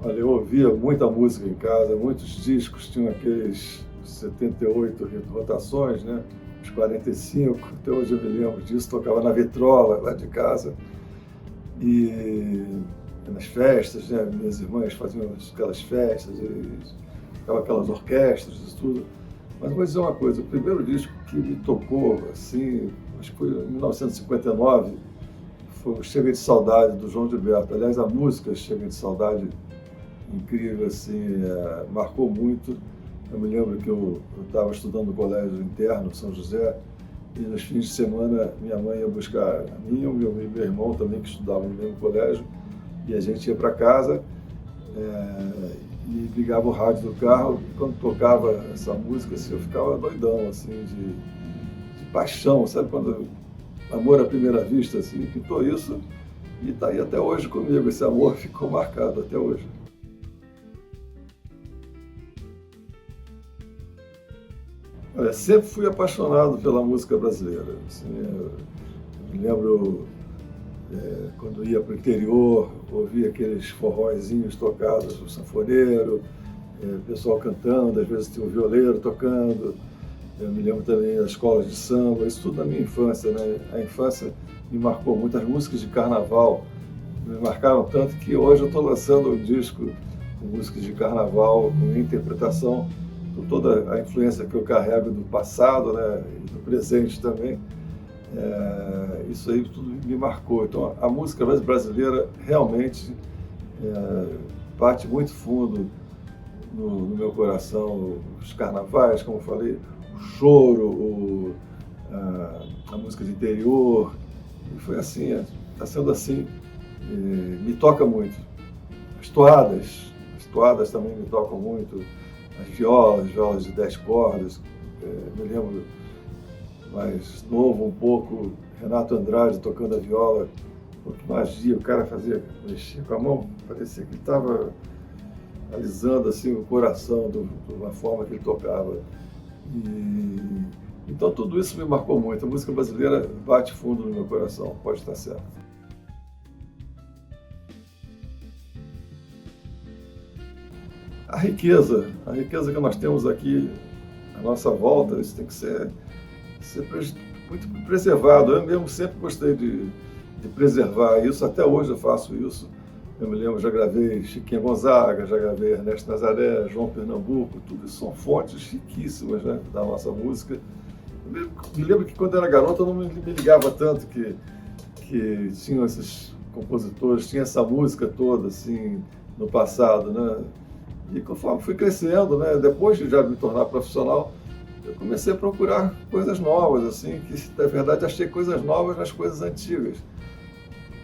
Olha, eu ouvia muita música em casa, muitos discos, tinham aqueles 78 rotações, né? Os 45, até hoje eu me lembro disso, tocava na vitrola lá de casa. E nas festas, né? Minhas irmãs faziam aquelas festas, e aquelas orquestras e tudo. Mas vou dizer uma coisa, o primeiro disco que me tocou, assim, acho que foi em 1959, foi o Chega de Saudade, do João Gilberto. Aliás, a música Chega de Saudade, incrível, assim, marcou muito. Eu me lembro que eu estava estudando no colégio interno, São José, e nos fins de semana minha mãe ia buscar a mim e o meu irmão também, que estudavam no mesmo colégio, e a gente ia para casa e ligava o rádio do carro, e quando tocava essa música, assim, eu ficava doidão, assim, de paixão, sabe? Quando amor à primeira vista, assim, pintou isso e está aí até hoje comigo. Esse amor ficou marcado até hoje. Olha, sempre fui apaixonado pela música brasileira. Assim, eu me lembro quando ia para o interior, ouvia aqueles forrózinhos tocados no sanfoneiro, o pessoal cantando, às vezes tinha um violeiro tocando. Eu me lembro também das escolas de samba, isso tudo na minha infância, né? A infância me marcou muito, as músicas de carnaval me marcaram tanto que hoje eu estou lançando um disco com músicas de carnaval, com interpretação, com toda a influência que eu carrego do passado, né? E do presente também. Isso aí tudo me marcou. Então a música brasileira realmente bate muito fundo no meu coração. Os carnavais, como eu falei, o choro, a música de interior, e foi assim, está sendo assim, me toca muito. As toadas também me tocam muito, as violas de 10 cordas, me lembro mais novo um pouco, Renato Andrade tocando a viola, que magia, o cara mexia com a mão, parecia que ele estava alisando assim o coração de uma forma que ele tocava. Então tudo isso me marcou muito. A música brasileira bate fundo no meu coração, pode estar certo. A riqueza que nós temos aqui à nossa volta, isso tem que ser muito preservado. Eu mesmo sempre gostei de preservar isso, até hoje eu faço isso. Eu me lembro, já gravei Chiquinha Gonzaga, já gravei Ernesto Nazaré, João Pernambuco, tudo isso são fontes riquíssimas, né, da nossa música. Eu me lembro que quando eu era garoto eu não me ligava tanto que tinham esses compositores, tinha essa música toda assim no passado, né? E conforme fui crescendo, né, depois de já me tornar profissional, eu comecei a procurar coisas novas, assim, que na verdade achei coisas novas nas coisas antigas.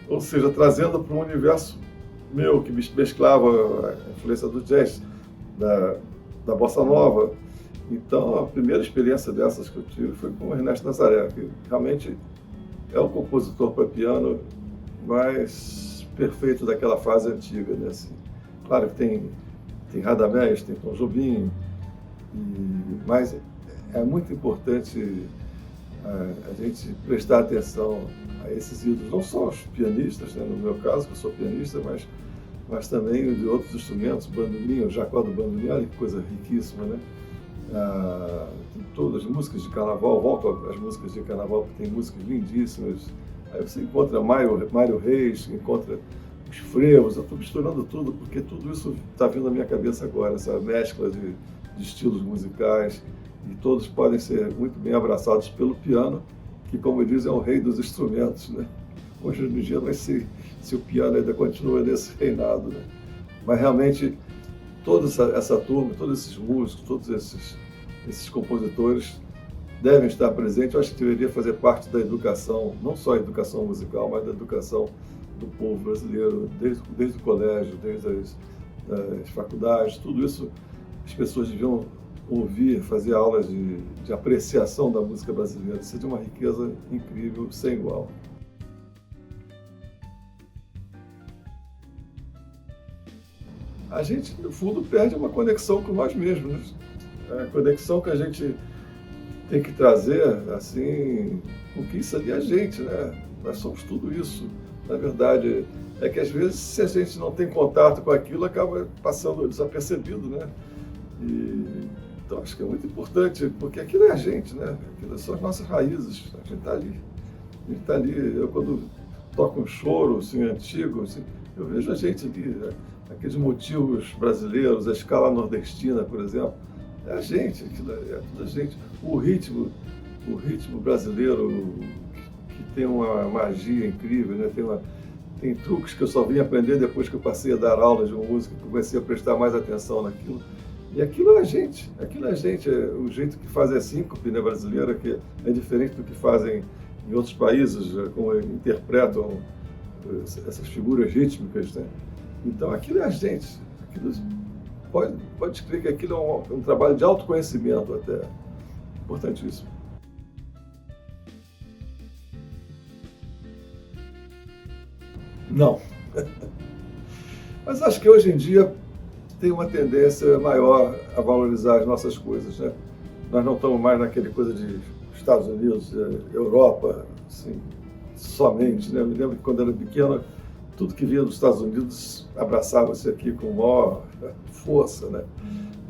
Ou seja, trazendo para um universo meu, que mesclava a influência do jazz, da bossa nova. Então, a primeira experiência dessas que eu tive foi com o Ernesto Nazaré, que realmente é o compositor para piano mais perfeito daquela fase antiga, né? Assim, claro que tem Radamés, tem Tom Jobim, mas é muito importante a gente prestar atenção a esses ídolos, não só os pianistas, né, no meu caso, que eu sou pianista, mas também de outros instrumentos, bandolim, o Jacó do bandolim, olha que coisa riquíssima, né? Tem todas as músicas de carnaval, volto às músicas de carnaval, porque tem músicas lindíssimas. Aí você encontra Mário Reis, encontra os frevos, eu estou misturando tudo, porque tudo isso está vindo na minha cabeça agora, essa mescla de estilos musicais, e todos podem ser muito bem abraçados pelo piano, que, como diz, é o rei dos instrumentos, né? Hoje em dia, não sei se o piano ainda continua nesse reinado, né? Mas realmente, toda essa turma, todos esses músicos, todos esses compositores devem estar presentes. Eu acho que deveria fazer parte da educação, não só a educação musical, mas da educação do povo brasileiro, desde o colégio, desde as faculdades, tudo isso as pessoas deviam ouvir, fazer aulas de apreciação da música brasileira. Isso é de uma riqueza incrível, sem igual. A gente, no fundo, perde uma conexão com nós mesmos, né? A conexão que a gente tem que trazer, assim, conquista de a gente, né? Nós somos tudo isso. Na verdade, é que às vezes, se a gente não tem contato com aquilo, acaba passando desapercebido, né? Então, acho que é muito importante, porque aquilo é a gente, né? Aquilo são as nossas raízes, a gente está ali. A gente está ali. Eu, quando toco um choro assim, antigo, assim, eu vejo a gente ali, né? Aqueles motivos brasileiros, a escala nordestina, por exemplo, é a gente, aquilo é toda a gente. O ritmo brasileiro que tem uma magia incrível, né? Tem truques que eu só vim aprender depois que eu passei a dar aula de música, comecei a prestar mais atenção naquilo. E aquilo é a gente, é o jeito que fazem a síncope, né, brasileira, que é diferente do que fazem em outros países, como interpretam essas figuras rítmicas, né? Então aquilo é a gente, aquilo, pode crer que aquilo é um trabalho de autoconhecimento até, importantíssimo. Não, mas acho que hoje em dia tem uma tendência maior a valorizar as nossas coisas, né? Nós não estamos mais naquele coisa de Estados Unidos, Europa, assim, somente, né? Eu me lembro que quando era pequeno, tudo que vinha dos Estados Unidos abraçava-se aqui com maior força, né?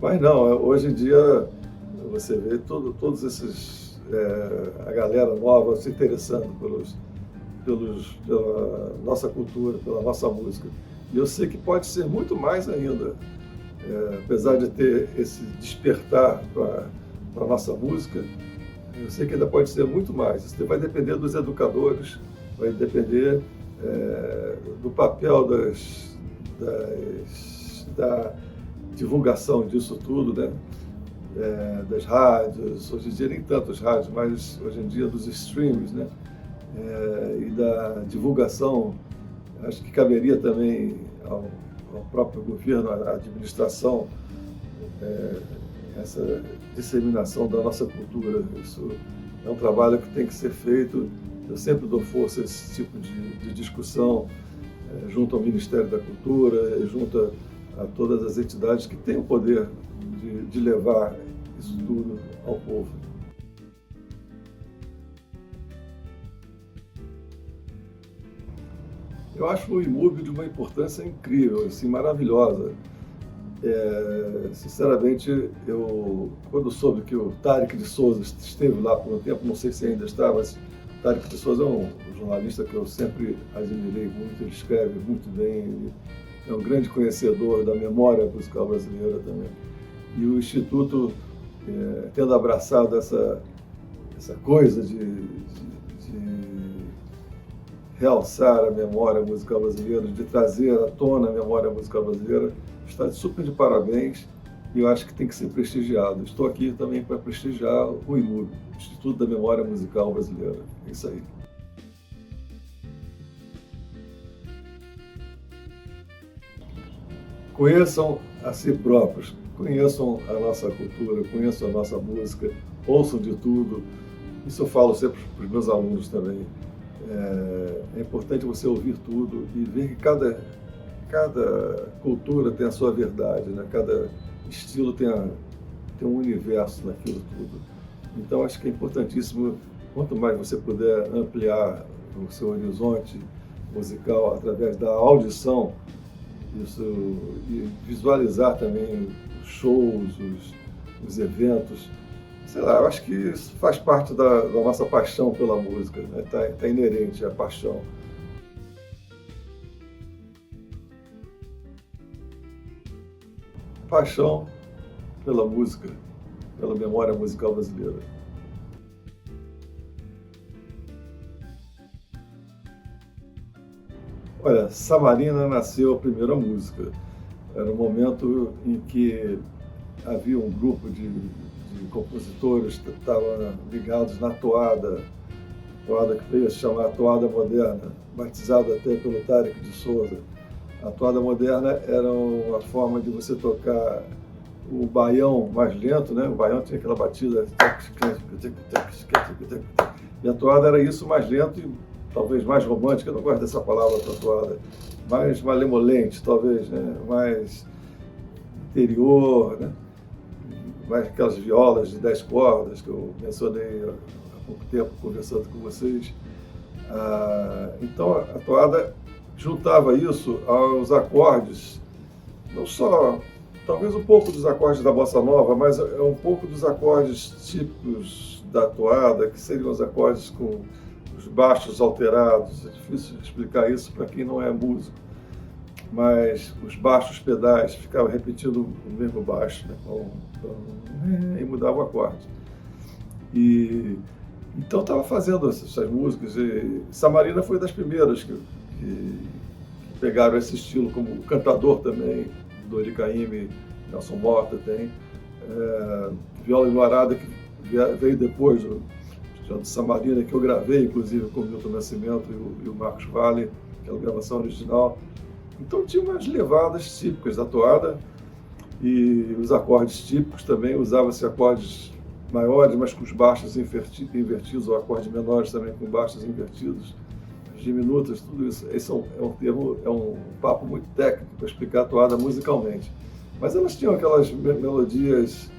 Mas não, hoje em dia você vê todos esses, a galera nova se interessando pela nossa cultura, pela nossa música. E eu sei que pode ser muito mais ainda. Apesar de ter esse despertar para a nossa música, eu sei que ainda pode ser muito mais. Isso vai depender dos educadores, vai depender do papel da divulgação disso tudo, né? Das rádios, hoje em dia nem tanto as rádios, mas hoje em dia dos streams, né? E da divulgação, acho que caberia também ao próprio governo, à administração, essa disseminação da nossa cultura. Isso é um trabalho que tem que ser feito. Eu sempre dou força a esse tipo de discussão, junto ao Ministério da Cultura, junto a todas as entidades que têm o poder de levar isso tudo ao povo. Eu acho o IMUB de uma importância incrível, assim, maravilhosa. Sinceramente, eu, quando soube que o Tarek de Souza esteve lá por um tempo, não sei se ainda está, mas o Tarek de Souza é um jornalista que eu sempre admirei muito, ele escreve muito bem, ele é um grande conhecedor da memória musical brasileira também. E o Instituto, tendo abraçado essa coisa de realçar a memória musical brasileira, de trazer à tona a memória musical brasileira, está super de parabéns e eu acho que tem que ser prestigiado. Estou aqui também para prestigiar o IMUB, Instituto da Memória Musical Brasileira. É isso aí. Conheçam a si próprios, conheçam a nossa cultura, conheçam a nossa música, ouçam de tudo. Isso eu falo sempre para os meus alunos também. É importante você ouvir tudo e ver que cada cultura tem a sua verdade, né? Cada estilo tem um universo naquilo tudo. Então, acho que é importantíssimo, quanto mais você puder ampliar o seu horizonte musical através da audição, isso, e visualizar também os shows, os eventos. Sei lá, eu acho que isso faz parte da nossa paixão pela música, né? Tá inerente à paixão. Paixão pela música, pela memória musical brasileira. Olha, Samarina nasceu a primeira música. Era um momento em que havia um grupo de compositores que estavam ligados na toada que veio a se chamar Toada Moderna, batizada até pelo Tarek de Souza. A toada moderna era uma forma de você tocar o baião mais lento, né? O baião tinha aquela batida, e a toada era isso, mais lento e talvez mais romântica, eu não gosto dessa palavra para toada, mais malemolente, talvez, né? Mais interior, né? Mais aquelas violas de 10 cordas que eu mencionei há pouco tempo conversando com vocês. Então a toada juntava isso aos acordes, não só, talvez um pouco dos acordes da bossa nova, mas é um pouco dos acordes típicos da toada, que seriam os acordes com os baixos alterados. É difícil de explicar isso para quem não é músico, mas os baixos pedais ficavam repetindo o mesmo baixo, né? E mudava o acorde. E então estava fazendo essas músicas, e Samarina foi das primeiras que pegaram esse estilo, como o Cantador também, Dori Caymmi, Nelson Mota tem, Viola Enluarada, que veio depois do Samarina, que eu gravei, inclusive, com o Milton Nascimento e o Marcos Valle, aquela gravação original. Então tinha umas levadas típicas da toada, e os acordes típicos também, usava-se acordes maiores, mas com os baixos invertidos, ou acordes menores também com baixos invertidos, diminutas, tudo isso. Esse é um papo muito técnico para explicar a toada musicalmente. Mas elas tinham aquelas melodias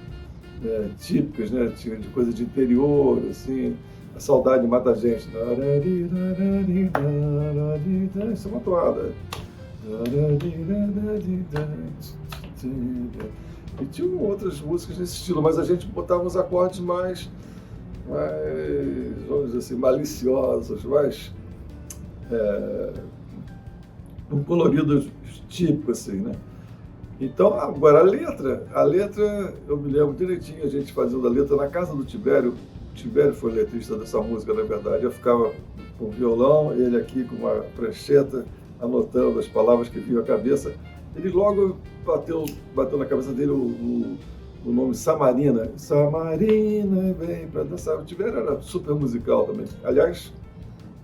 típicas, né? Tinha de coisa de interior, assim, a saudade mata a gente. Isso é uma toada. E tinham outras músicas nesse estilo, mas a gente botava os acordes mais vamos dizer assim, maliciosos, mais um colorido típico, assim, né? Então, agora a letra, eu me lembro direitinho, a gente fazendo a letra na casa do Tibério. O Tibério foi letrista dessa música, na verdade. Eu ficava com o violão, ele aqui com uma prancheta, anotando as palavras que vinham à cabeça. Ele logo bateu na cabeça dele o nome Samarina. Samarina, vem para dançar. O Tibério era super musical também. Aliás,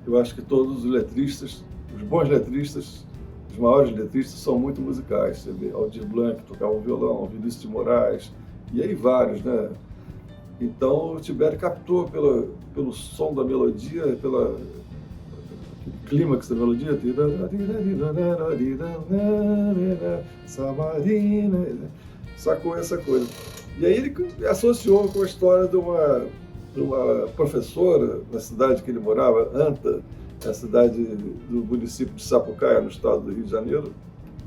eu acho que todos os letristas, os bons letristas, os maiores letristas, são muito musicais. Você vê Aldir Blanc tocava o violão, Vinícius de Moraes, e aí vários, né? Então o Tibério captou pelo som da melodia, pelo clímax da melodia, Samarina, sacou essa coisa. E aí ele associou com a história de uma professora na cidade que ele morava, Anta, a cidade do município de Sapucaia, no estado do Rio de Janeiro.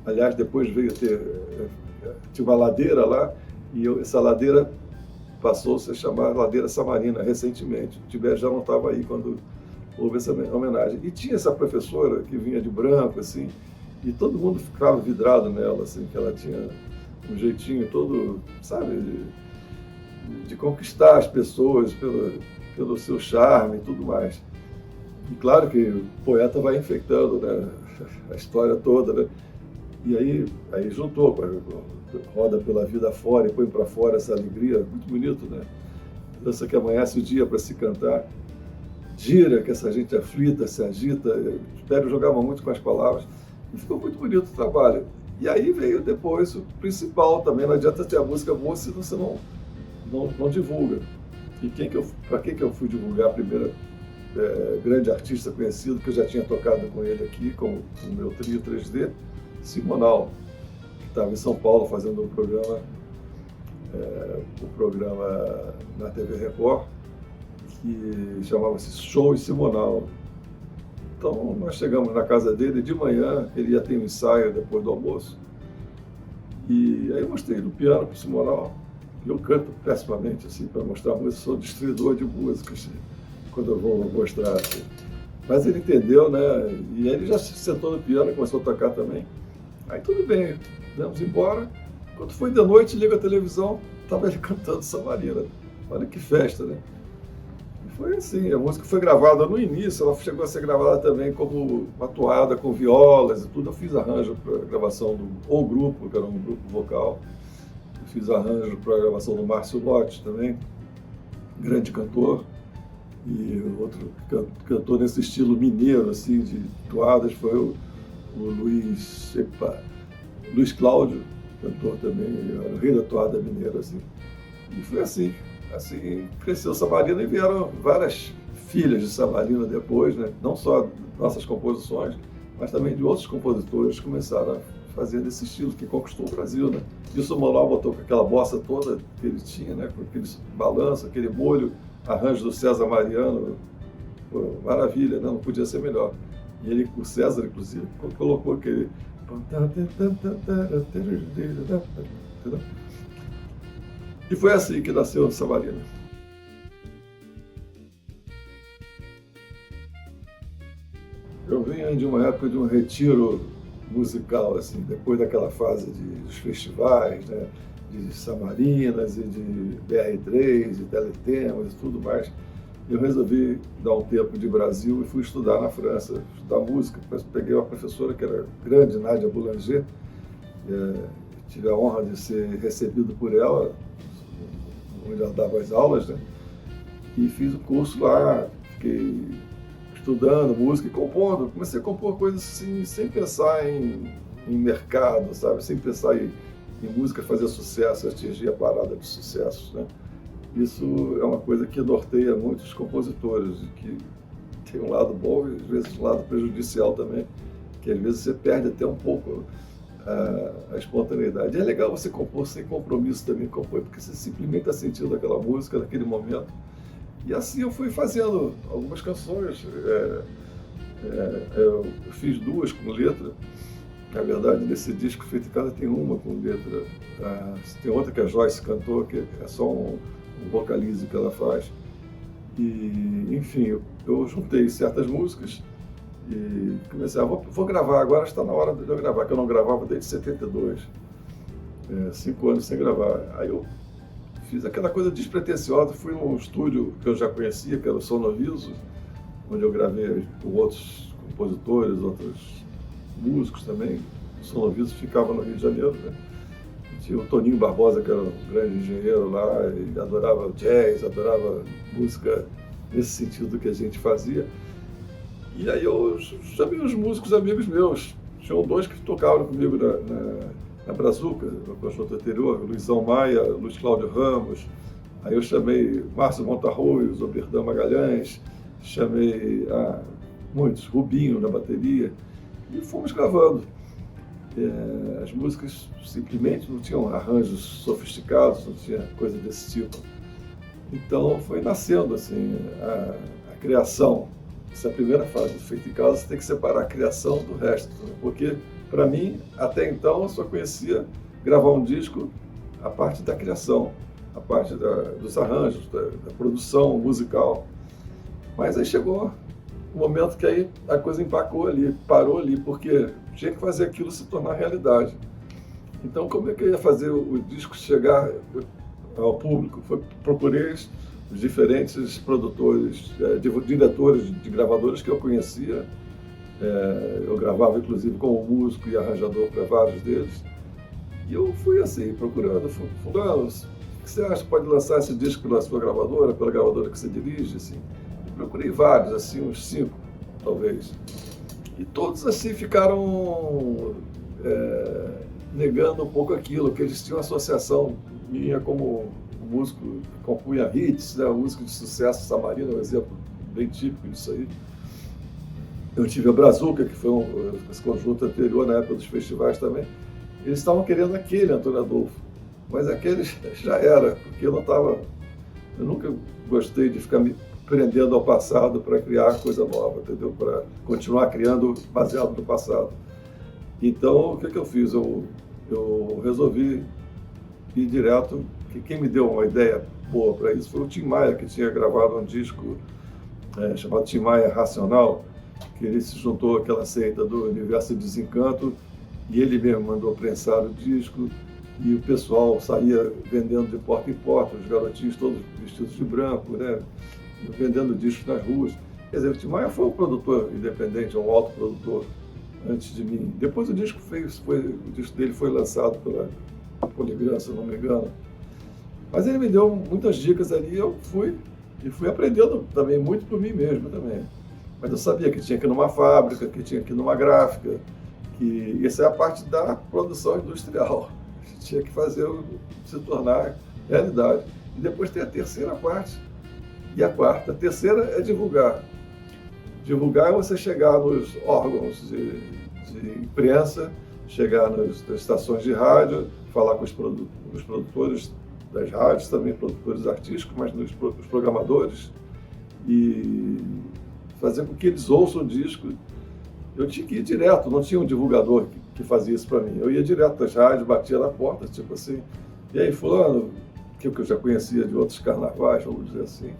Aliás, depois tinha uma ladeira lá, e essa ladeira passou-se a chamar Ladeira Samarina recentemente. O Tibério já não estava aí quando houve essa homenagem. E tinha essa professora que vinha de branco, assim, e todo mundo ficava vidrado nela, assim, que ela tinha um jeitinho todo, sabe, de conquistar as pessoas pelo seu charme e tudo mais. E claro que o poeta vai infectando, né, a história toda, né? E aí juntou, roda pela vida fora e põe para fora essa alegria, muito bonito, né? Dança que amanhece o dia para se cantar, gira que essa gente aflita, se agita. O Tibério jogava muito com as palavras e ficou muito bonito o trabalho. E aí veio depois o principal também, não adianta ter a música boa se você não divulga. E para quem que eu fui divulgar a primeira grande artista conhecido, que eu já tinha tocado com ele aqui, com o meu trio 3D, Simonal, que estava em São Paulo fazendo um programa na TV Record, que chamava-se Show e Simonal. Então nós chegamos na casa dele de manhã, ele ia ter um ensaio depois do almoço, e aí eu mostrei no piano para o Simonal. Eu canto pessimamente, assim, para mostrar música, sou destruidor de músicas, quando eu vou mostrar, assim. Mas ele entendeu, né? E ele já se sentou no piano e começou a tocar também. Aí tudo bem, vamos embora. Quando foi de noite, liga a televisão, estava ele cantando Samarina. Olha que festa, né? E foi assim, a música foi gravada no início, ela chegou a ser gravada também como uma toada com violas e tudo. Eu fiz arranjo para a gravação do Grupo, que era um grupo vocal. Eu fiz arranjo para a gravação do Márcio Lotti também, grande cantor. E outro cantor nesse estilo mineiro, assim, de toadas, foi o Luiz Cláudio, cantor também, era o rei da toada mineira, assim. E foi assim cresceu Samarina, e vieram várias filhas de Samarina depois, né? Não só nossas composições, mas também de outros compositores que começaram a fazer desse estilo, que conquistou o Brasil, né? E o Simonal botou com aquela bossa toda que ele tinha, né? Com aquele balanço, aquele molho, arranjo do César Mariano, pô, maravilha, né? Não podia ser melhor. E ele, o César, inclusive, colocou aquele... Entendeu? E foi assim que nasceu o Samarina. Eu vinha de uma época de um retiro musical, assim, depois daquela fase dos festivais, né, de Samarinas e de BR3, de Teletemas e tudo mais. Eu resolvi dar um tempo de Brasil e fui estudar na França, estudar música. Peguei uma professora que era grande, Nádia Boulanger, tive a honra de ser recebido por ela, onde ela dava as aulas, né? E fiz o curso lá, fiquei estudando música e compondo. Comecei a compor coisas assim, sem pensar em mercado, sabe? Sem pensar em música fazer sucesso, atingir a parada de sucessos, né? Isso é uma coisa que norteia muitos compositores, que tem um lado bom e às vezes um lado prejudicial também, que às vezes você perde até um pouco a espontaneidade. E é legal você compor sem compromisso também, compor, porque você simplesmente está sentindo aquela música naquele momento. E assim eu fui fazendo algumas canções. Eu fiz 2 com letra. Na verdade, nesse disco Feito em Casa tem uma com letra. Tem outra que a Joyce cantou, que é só um vocalize que ela faz. E, enfim, eu juntei certas músicas e comecei, vou gravar, agora está na hora de eu gravar, que eu não gravava desde 72, 5 anos sem gravar. Aí eu fiz aquela coisa despretensiosa, fui num estúdio que eu já conhecia, que era o Sonoviso, onde eu gravei com outros compositores, outros músicos também. O Sonoviso ficava no Rio de Janeiro, né? Tinha o Toninho Barbosa, que era um grande engenheiro lá, e adorava jazz, adorava música nesse sentido que a gente fazia. E aí eu chamei os músicos amigos meus. Tinham 2 que tocavam comigo na Brazuca, no conjunto anterior, Luizão Maia, Luiz Cláudio Ramos. Aí eu chamei Márcio Montarroios, Oberdão Magalhães, chamei muitos, Rubinho na bateria, e fomos gravando. As músicas simplesmente não tinham arranjos sofisticados, não tinha coisa desse tipo. Então foi nascendo assim a criação. Essa é a primeira fase do Feito em Casa, você tem que separar a criação do resto, porque para mim, até então, eu só conhecia gravar um disco a parte da criação, a parte dos arranjos, da produção musical. Mas aí chegou o momento que aí a coisa empacou ali, parou ali, porque tinha que fazer aquilo se tornar realidade. Então, como é que eu ia fazer o disco chegar ao público? Procurei os diferentes produtores, diretores de gravadoras que eu conhecia. Eu gravava, inclusive, como músico e arranjador para vários deles. E eu fui assim, procurando, fulano, o que você acha que pode lançar esse disco pela sua gravadora, pela gravadora que você dirige? Assim. Procurei vários, assim, uns 5, talvez. E todos, assim, ficaram negando um pouco aquilo, que eles tinham uma associação minha como músico que compunha hits, né? Músico de sucesso, Samarina é um exemplo bem típico disso aí. Eu tive a Brazuca, que foi esse conjunto anterior, na época dos festivais também. Eles estavam querendo aquele Antônio Adolfo, mas aquele já era, porque eu nunca gostei de ficar me prendendo ao passado para criar coisa nova, entendeu? Para continuar criando baseado no passado. Então, o que eu fiz? Eu resolvi ir direto, que quem me deu uma ideia boa para isso foi o Tim Maia, que tinha gravado um disco chamado Tim Maia Racional, que ele se juntou àquela seita do Universo de Desencanto, e ele mesmo mandou prensar o disco, e o pessoal saía vendendo de porta em porta, os garotinhos todos vestidos de branco, né? Vendendo discos nas ruas. Quer dizer, o Tim Maia foi um produtor independente, um autoprodutor antes de mim. Depois o disco dele foi lançado pela Poligram, se eu não me engano. Mas ele me deu muitas dicas ali, eu fui aprendendo também muito por mim mesmo também. Mas eu sabia que tinha que ir numa fábrica, que tinha que ir numa gráfica, que essa é a parte da produção industrial. Tinha que fazer se tornar realidade. E depois tem a terceira parte e a quarta. A terceira é divulgar. Divulgar é você chegar nos órgãos de imprensa, chegar nas estações de rádio, falar com os produtores das rádios, também produtores artísticos, mas os programadores, e fazer com que eles ouçam o disco. Eu tinha que ir direto, não tinha um divulgador que fazia isso para mim. Eu ia direto das rádios, batia na porta, tipo assim, e aí, fulano, que eu já conhecia de outros carnavais, vamos dizer assim,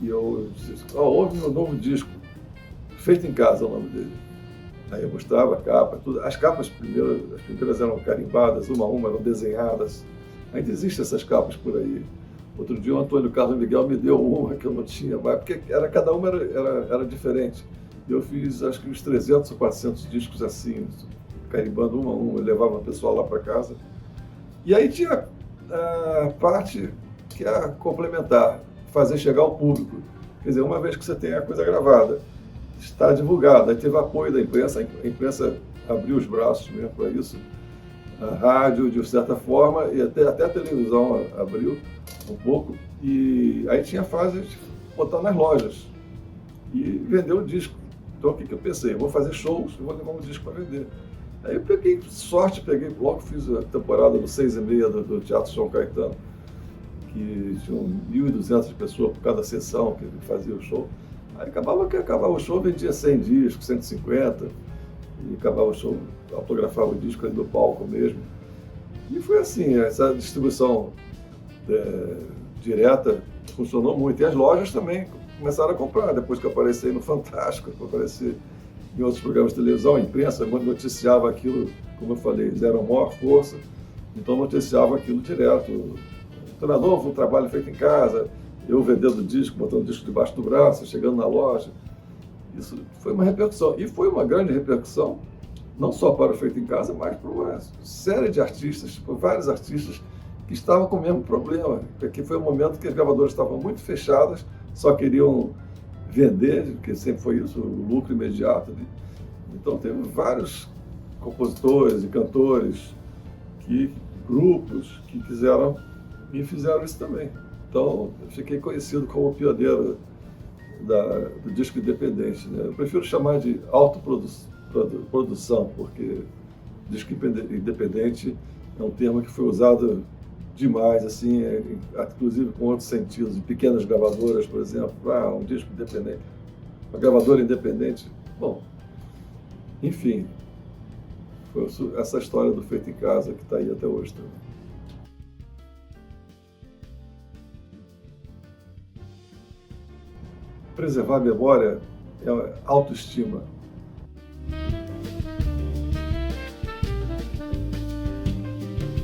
e eu disse, ouve meu novo disco, Feito em Casa é o nome dele. Aí eu mostrava a capa, tudo. As capas as primeiras eram carimbadas, uma a uma, eram desenhadas. Ainda existem essas capas por aí. Outro dia o Antônio Carlos Miguel me deu uma que eu não tinha mais, porque cada uma era diferente. Eu fiz acho que uns 300 ou 400 discos assim, carimbando uma a uma, eu levava o pessoal lá para casa. E aí tinha a parte que é complementar, fazer chegar ao público. Quer dizer, uma vez que você tem a coisa gravada, está divulgada, aí teve apoio da imprensa, a imprensa abriu os braços mesmo para isso, a rádio de certa forma, e até a televisão abriu um pouco, e aí tinha a fase de botar nas lojas e vender o disco. Então o que eu pensei? Eu vou fazer shows, eu vou levar um disco para vender. Aí eu peguei sorte, logo fiz a temporada do 6h30 do Teatro São Caetano, que tinham 1.200 pessoas por cada sessão que ele fazia o show. Aí acabava o show, vendia 100 discos, 150, e acabava o show, autografava o disco ali do palco mesmo. E foi assim, essa distribuição direta funcionou muito. E as lojas também começaram a comprar, depois que eu apareci no Fantástico, que eu apareci em outros programas de televisão, a imprensa noticiava aquilo, como eu falei, eles eram a maior força, então noticiava aquilo direto. Treinador, um trabalho feito em casa, eu vendendo disco, botando disco debaixo do braço, chegando na loja. Isso foi uma repercussão. E foi uma grande repercussão, não só para o Feito em Casa, mas para uma série de artistas, tipo, vários artistas que estavam com o mesmo problema. Porque foi um momento que as gravadoras estavam muito fechadas, só queriam vender, porque sempre foi isso, o lucro imediato. Então teve vários compositores e cantores, grupos que quiseram e fizeram isso também. Então, eu fiquei conhecido como pioneiro do disco independente, né? Eu prefiro chamar de autoprodução, porque disco independente é um termo que foi usado demais, assim, inclusive com outros sentidos. Em pequenas gravadoras, por exemplo, um disco independente, uma gravadora independente. Bom, enfim, foi essa história do Feito em Casa que está aí até hoje também. Preservar a memória é autoestima.